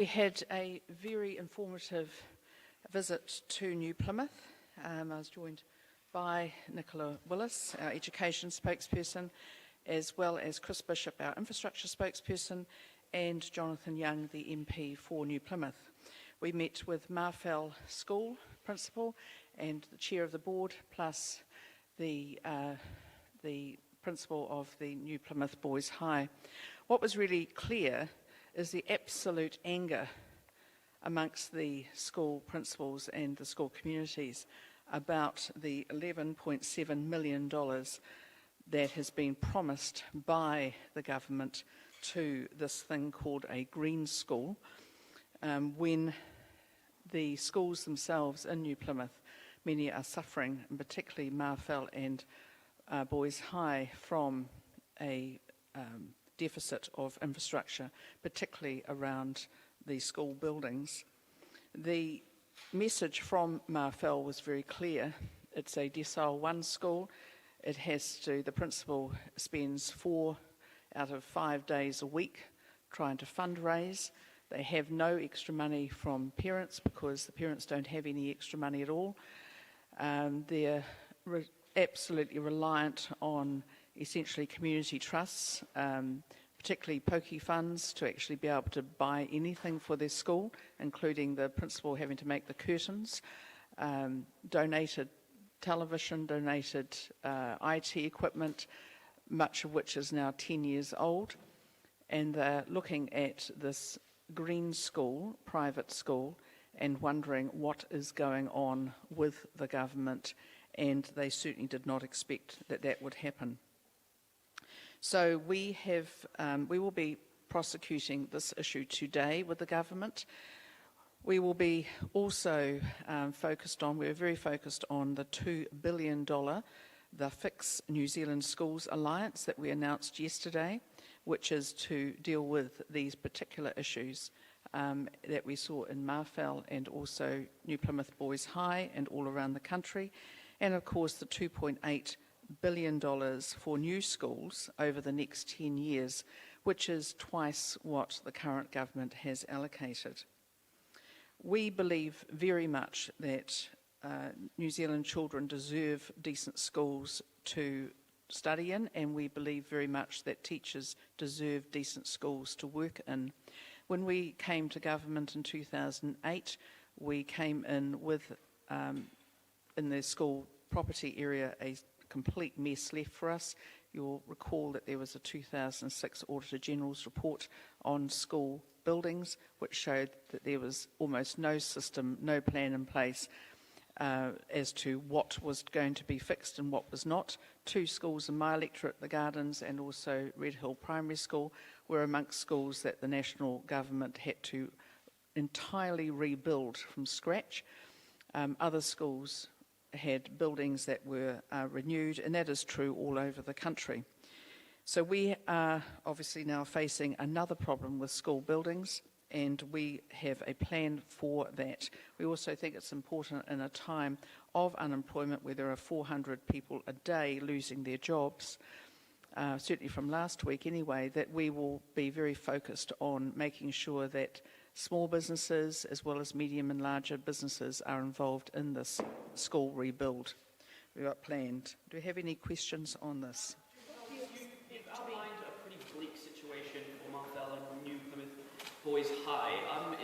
We had a very informative visit to New Plymouth. I was joined by Nicola Willis, our education spokesperson, as well as Chris Bishop, our infrastructure spokesperson, and Jonathan Young, the MP for New Plymouth. We met with Marfell School principal and the chair of the board, plus the principal of the New Plymouth Boys High. What was really clear is the absolute anger amongst the school principals and the school communities about the $11.7 million that has been promised by the government to this thing called a green school, when the schools themselves in New Plymouth, many are suffering, and particularly Marfell and Boys High, from a deficit of infrastructure, particularly around the school buildings. The message from Marfell was very clear. It's a Decile 1 school. The principal spends 4 out of 5 days a week trying to fundraise. They have no extra money from parents because the parents don't have any extra money at all. They're absolutely reliant on essentially community trusts, particularly pokey funds, to actually be able to buy anything for their school, including the principal having to make the curtains, donated television, donated IT equipment, much of which is now 10 years old. And they're looking at this green school, private school, and wondering what is going on with the government, and they certainly did not expect that that would happen. So we will be prosecuting this issue today with the government. We will be also we're very focused on the $2 billion, the Fix New Zealand Schools Alliance that we announced yesterday, which is to deal with these particular issues that we saw in Marfell and also New Plymouth Boys High and all around the country. And of course the $2.8 billion for new schools over the next 10 years, which is twice what the current government has allocated. We believe very much that New Zealand children deserve decent schools to study in, and we believe very much that teachers deserve decent schools to work in. When we came to government in 2008, we came in with, in the school property area, a complete mess left for us. You'll recall that there was a 2006 Auditor General's report on school buildings, which showed that there was almost no system, no plan in place as to what was going to be fixed and what was not. 2 schools in my electorate, the Gardens and also Red Hill Primary School, were amongst schools that the national government had to entirely rebuild from scratch. Other schools had buildings that were renewed, and that is true all over the country. So we are obviously now facing another problem with school buildings, and we have a plan for that. We also think it's important in a time of unemployment where there are 400 people a day losing their jobs, certainly from last week anyway, that we will be very focused on making sure that small businesses as well as medium and larger businesses are involved in this school rebuild we've got planned. Do we have any questions on this? You've outlined a pretty bleak situation for Marfell and New Plymouth Boys High.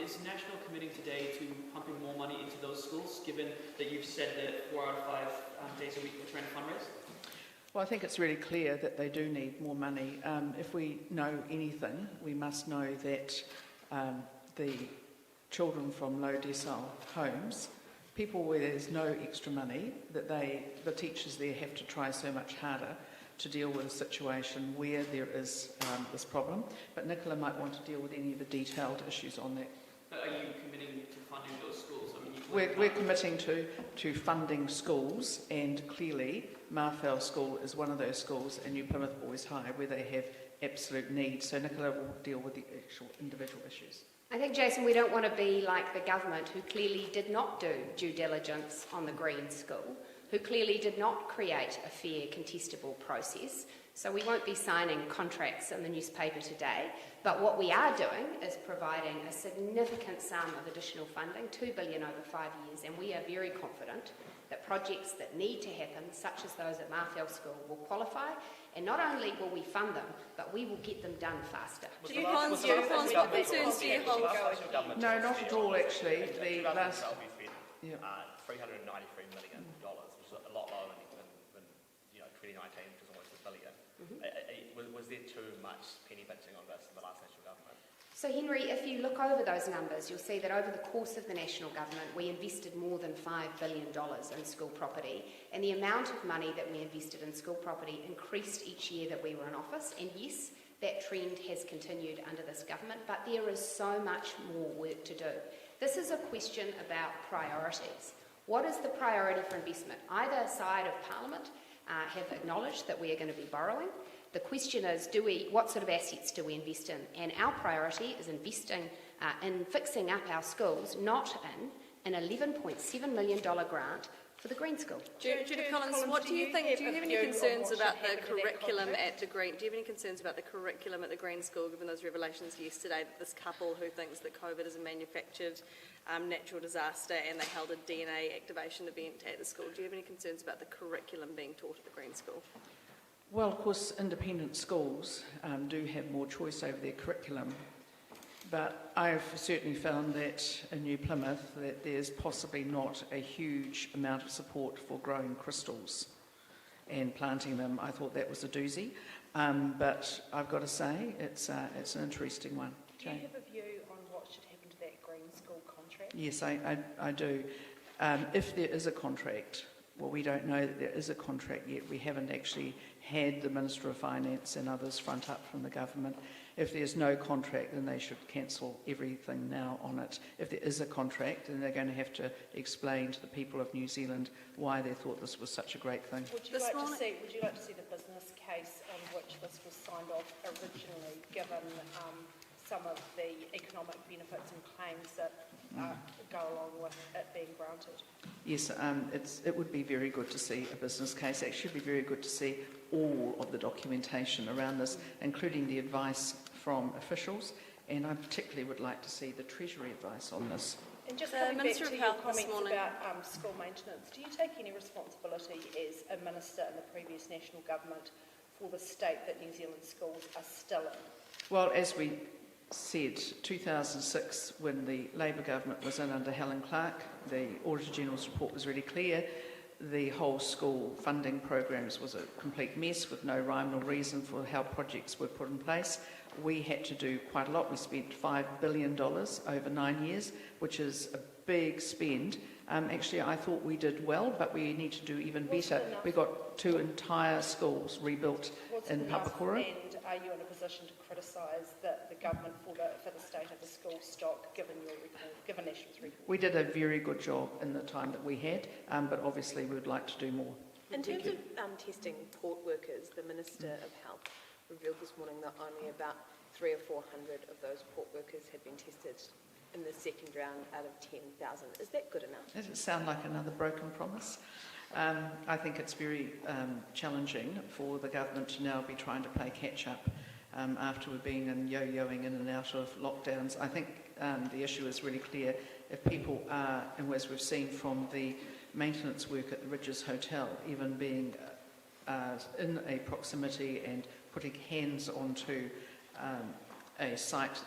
Is National committing today to pumping more money into those schools, given that you've said that 4 out of 5 days a week we're trying to fundraise? Well, I think it's really clear that they do need more money. If we know anything, we must know that the children from low decile homes, people where there's no extra money, that the teachers there have to try so much harder to deal with a situation where there is this problem. But Nicola might want to deal with any of the detailed issues on that. Are you committing to funding those schools? We're committing to funding schools, and clearly Marfell School is one of those schools, and New Plymouth Boys High, where they have absolute need. So Nicola will deal with the actual individual issues. I think, Jason, we don't want to be like the government, who clearly did not do due diligence on the Green School, who clearly did not create a fair, contestable process, So we won't be signing contracts in the newspaper today, but what we are doing is providing a significant sum of additional funding, $2 billion over 5 years, and we are very confident that projects that need to happen, such as those at Marfell School, will qualify, and not only will we fund them, but we will get them done faster. Judith Collins, what concerns do you hold? No, not at all, actually. The last... $393 million, which was a lot lower than 2019, which was almost $1 billion. Was there too much penny pinching on this in the last national government? So Henry, if you look over those numbers, you'll see that over the course of the national government, we invested more than $5 billion in school property, and the amount of money that we invested in school property increased each year that we were in office, and yes, that trend has continued under this government, but there is so much more work to do. This is a question about priorities. What is the priority for investment? Either side of Parliament have acknowledged that we are going to be borrowing. The question is, what sort of assets do we invest in? And our priority is investing in fixing up our schools, not in an $11.7 million grant for the Green School. Judith Collins, what do you think? Do you have any concerns about the curriculum at the Green? Do you have any concerns about the curriculum at the Green School, given those revelations yesterday that this couple who thinks that COVID is a manufactured natural disaster and they held a DNA activation event at the school? Do you have any concerns about the curriculum being taught at the Green School? Well, of course, independent schools do have more choice over their curriculum, but I've certainly found that in New Plymouth that there's possibly not a huge amount of support for growing crystals and planting them. I thought that was a doozy, but I've got to say it's an interesting one. Do you have a view on what should happen to that Green School contract? Yes, I do. If there is a contract, well, we don't know that there is a contract yet. We haven't actually had the Minister of Finance and others front up from the government. If there's no contract, then they should cancel everything now on it. If there is a contract, then they're going to have to explain to the people of New Zealand why they thought this was such a great thing. Would you like to see the business case on which this was signed off originally, given some of the economic benefits and claims that go along with it being granted? Yes, it would be very good to see a business case. It should be very good to see all of the documentation around this, including the advice from officials, and I particularly would like to see the Treasury advice on this. And just The coming back Minister to of your Health this comments morning. about school maintenance, do you take any responsibility as a minister in the previous national government for the state that New Zealand schools are still in? Well, as we said, 2006, when the Labour government was in under Helen Clark, the Auditor General's report was really clear. The whole school funding programs was a complete mess with no rhyme or reason for how projects were put in place. We had to do quite a lot. We spent $5 billion over 9 years, which is a big spend. Actually, I thought we did well, but we need to do even better. We got 2 entire schools rebuilt in Papakura. And are you in a position to criticise the government for the state of the school stock, given National's record? We did a very good job in the time that we had, but obviously we would like to do more. In terms of testing port workers, the Minister of Health revealed this morning that only about 300 or 400 of those port workers had been tested in the second round out of 10,000. Is that good enough? Does it sound like another broken promise? I think it's very challenging for the government to now be trying to play catch-up after we've been yo-yoing in and out of lockdowns. I think the issue is really clear. If people are, and as we've seen from the maintenance work at the Ridges Hotel, even being in a proximity and putting hands onto a site,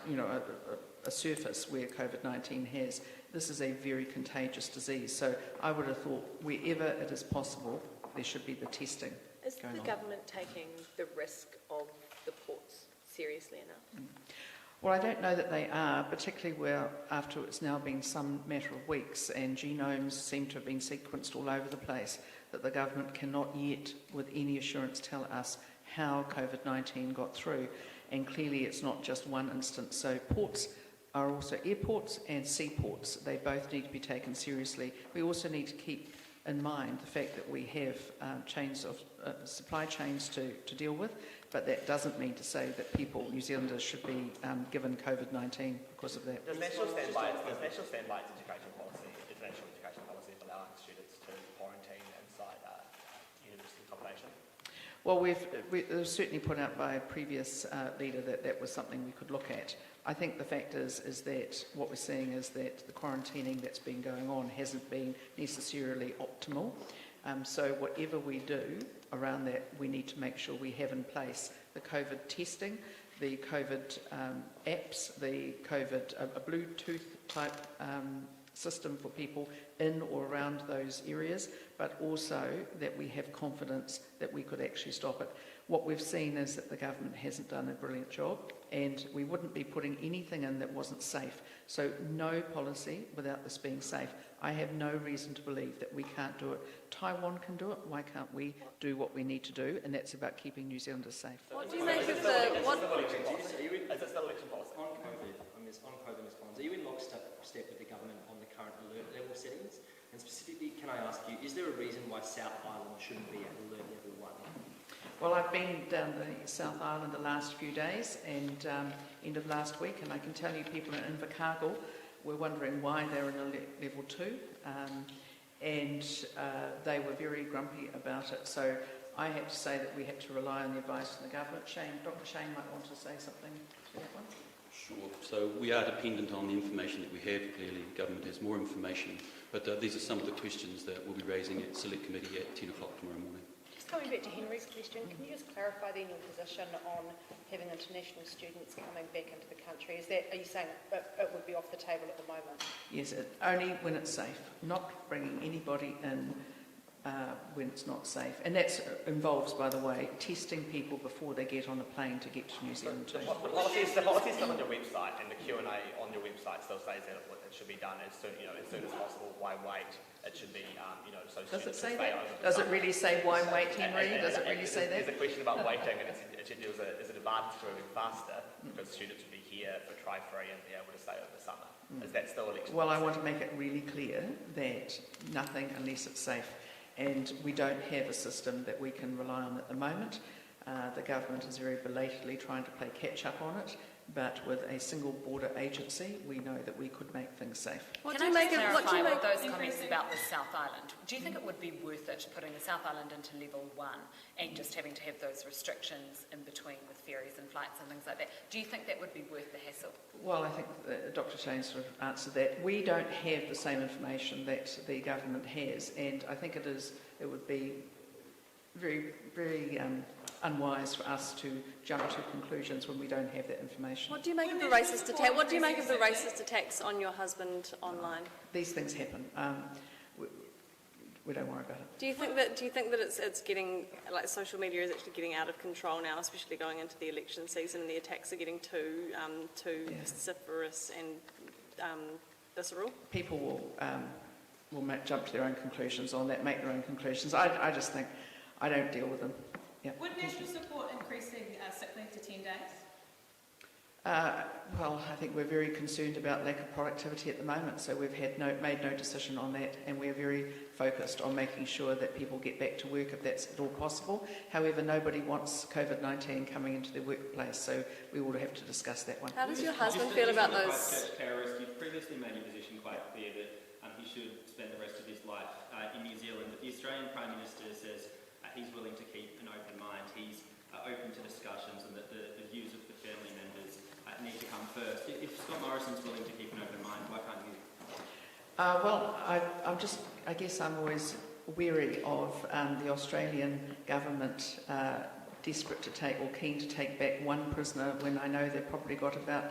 a surface where COVID-19 has, this is a very contagious disease. So I would have thought wherever it is possible, there should be the testing Is going the on. government taking the risk of the ports seriously enough? Well, I don't know that they are, particularly where after it's now been some matter of weeks and genomes seem to have been sequenced all over the place, that the government cannot yet with any assurance tell us how COVID-19 got through. And clearly it's not just one instance. So ports are also airports and seaports. They both need to be taken seriously. We also need to keep in mind the fact that we have chains of supply chains to deal with, but that doesn't mean to say that New Zealanders should be given COVID-19 because of that. Does National stand by its education policy, international education policy, of allowing students to quarantine inside university accommodation? Well, it was certainly put out by a previous leader that was something we could look at. I think the fact is that what we're seeing is that the quarantining that's been going on hasn't been necessarily optimal. So whatever we do around that, we need to make sure we have in place the COVID testing, the COVID apps, the COVID, a Bluetooth type system for people in or around those areas, but also that we have confidence that we could actually stop it. What we've seen is that the government hasn't done a brilliant job, and we wouldn't be putting anything in that wasn't safe. So no policy without this being safe. I have no reason to believe that we can't do it. Taiwan can do it. Why can't we do what we need to do? And that's about keeping New Zealanders safe. What do you make of the... Is it still election policy? On COVID response, are you in lockstep with the government on the current alert level settings? And specifically, can I ask you, is there a reason why South Island shouldn't be at alert level 1? Well, I've been down the South Island the last few days and end of last week, and I can tell you people in Invercargill were wondering why they were in level 2, and they were very grumpy about it. So I had to say that we had to rely on the advice from the government. Dr. Shane might want to say something to that one. Sure. So we are dependent on the information that we have. Clearly, the government has more information, but these are some of the questions that we'll be raising at Select Committee at 10 o'clock tomorrow morning. Just coming back to Henry's question, can you just clarify then your position on having international students coming back into the country? Are you saying it would be off the table at the moment? Yes, only when it's safe, not bringing anybody in when it's not safe. And that involves, by the way, testing people before they get on a plane to get to New Zealand too. The policy is still on your website, and the Q&A on your website still says that it should be done as soon as possible. Why wait? It should be, so Does it students say stay that? over. Does it really say why wait, Henry? Does it really say that? There's a question about waiting, and is it advantage to moving faster because students would be here for try-free and be able to stay over the summer? Is that still election? Well, I want to make it really clear that nothing unless it's safe. And we don't have a system that we can rely on at the moment. The government is very belatedly trying to play catch-up on it, but with a single border agency, we know that we could make things safe. What do you make of those comments about the South Island? Do you think it would be worth it putting the South Island into level 1 and just having to have those restrictions in between with ferries and flights and things like that? Do you think that would be worth the hassle? Well, I think Dr. Shane sort of answered that. We don't have the same information that the government has, and I think it would be very, very unwise for us to jump to conclusions when we don't have that information. What do you make of the racist attack? What do you make of the racist attacks on your husband online? These things happen. We don't worry about it. Do you think that it's getting, like, social media is actually getting out of control now, especially going into the election season, and the attacks are getting too vociferous and visceral? People will jump to their own conclusions on that, make their own conclusions. I just think I don't deal with them. Yeah. Would national support increasing sick leave to 10 days? Well, I think we're very concerned about lack of productivity at the moment, so we've made no decision on that, and we're very focused on making sure that people get back to work if that's at all possible. However, nobody wants COVID-19 coming into their workplace, so we will have to discuss that one. How does your husband feel about those? Terrorist, you've previously made your position quite clear that he should spend the rest of his life in New Zealand, but the Australian Prime Minister says he's willing to keep an open mind, he's open to discussions, and that the views of the family members need to come first. If Scott Morrison's willing to keep an open mind, why can't you? Well, I guess I'm always wary of the Australian government desperate to take or keen to take back one prisoner when I know they've probably got about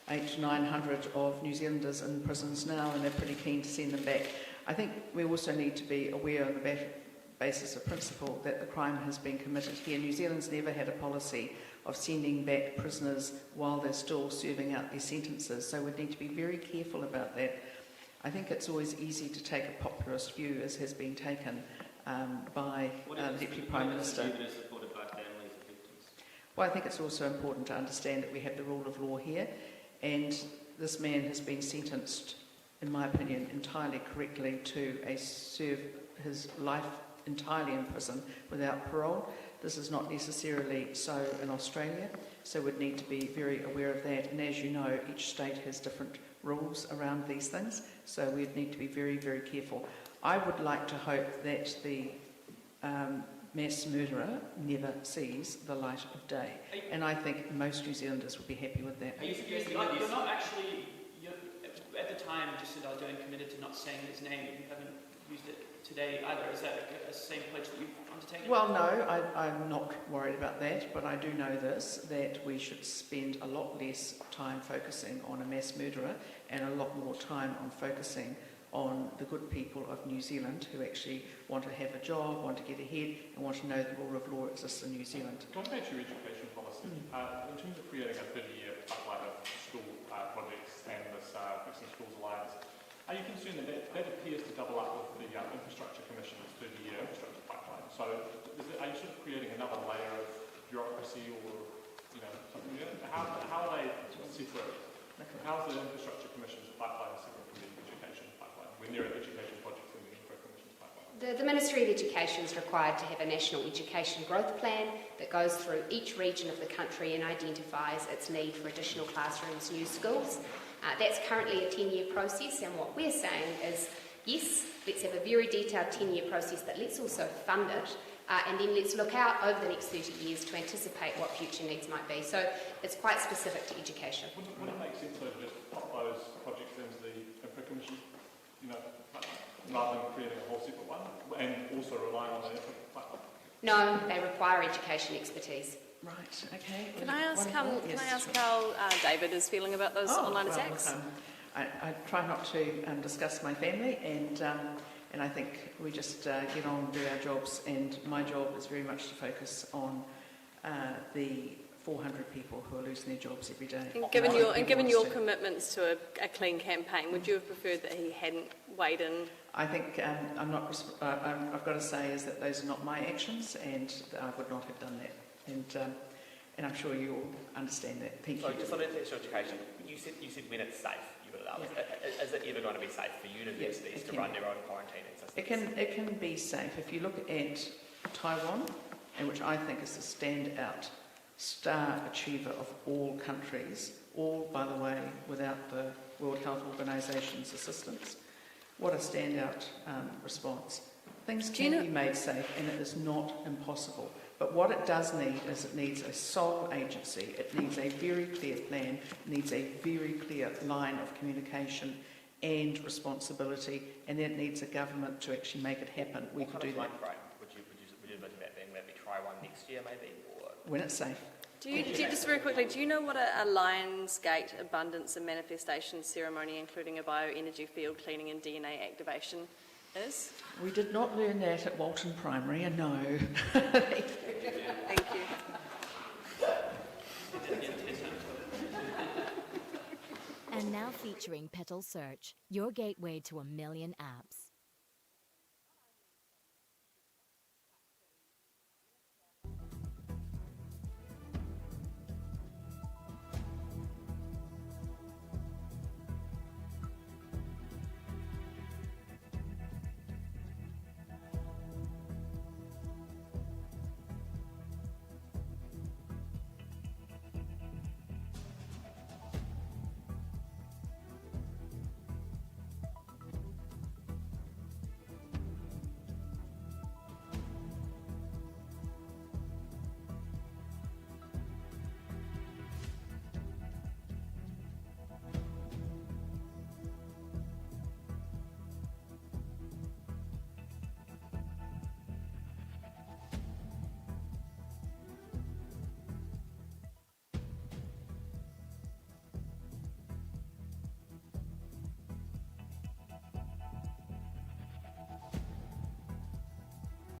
800 to 900 of New Zealanders in prisons now, and they're pretty keen to send them back. I think we also need to be aware on the basis of principle that the crime has been committed here. New Zealand's never had a policy of sending back prisoners while they're still serving out their sentences, so we need to be very careful about that. I think it's always easy to take a populist view, as has been taken by the Deputy Prime Minister. Supported by families of victims? Well, I think it's also important to understand that we have the rule of law here, and this man has been sentenced, in my opinion, entirely correctly to serve his life entirely in prison without parole. This is not necessarily so in Australia, so we'd need to be very aware of that. And as you know, each state has different rules around these things, so we'd need to be very, very careful. I would like to hope that the mass murderer never sees the light of day. And I think most New Zealanders would be happy with that. Are you suggesting that you're not actually, at the time, Jacinda Ardern committed to not saying his name, you haven't used it today either. Is that a same pledge that you've undertaken? Well, no, I'm not worried about that, but I do know this, that we should spend a lot less time focusing on a mass murderer and a lot more time on focusing on the good people of New Zealand who actually want to have a job, want to get ahead, and want to know the rule of law exists in New Zealand. Going back to your education policy, in terms of creating a 30-year pipeline of school projects and this Fixing Schools Alliance, are you concerned that that appears to double up with the Infrastructure Commission's 30-year infrastructure pipeline? So are you sort of creating another layer of bureaucracy or, something? How are they separate? How is the Infrastructure Commission's pipeline separate from the education pipeline when there are education projects in the Infra Commission's pipeline? The Ministry of Education is required to have a national education growth plan that goes through each region of the country and identifies its need for additional classrooms, new schools. That's currently a 10-year process, and what we're saying is, yes, let's have a very detailed 10-year process, but let's also fund it, and then let's look out over the next 30 years to anticipate what future needs might be. So it's quite specific to education. Would it make sense to just pop those projects into the Infra Commission, rather than creating a whole separate one, and also relying on the Infra pipeline? No, they require education expertise. Right, okay. Can I ask how David is feeling about those online attacks? I try not to discuss my family, and I think we just get on and do our jobs, and my job is very much to focus on the 400 people who are losing their jobs every day. And given your commitments to a clean campaign, would you have preferred that he hadn't weighed in? I think I've got to say is that those are not my actions, and I would not have done that. And I'm sure you all understand that. Thank you. Just on education, you said when it's safe, you would allow it. Is it ever going to be safe for universities to run their own quarantine systems? It can be safe. If you look at Taiwan, and which I think is the standout star achiever of all countries, all, by the way, without the World Health Organisation's assistance, what a standout response. Things can be made safe, and it is not impossible. But what it does need is it needs a sole agency, it needs a very clear plan, it needs a very clear line of communication and responsibility, and then it needs a government to actually make it happen. We could do that. Would you envision that being maybe try one next year, maybe? Or when it's safe. Just very quickly, do you know what a Lionsgate abundance and manifestation ceremony, including a bioenergy field cleaning and DNA activation, is? We did not learn that at Walton Primary, and no. Thank you. And now featuring Petal Search, your gateway to 1 million apps.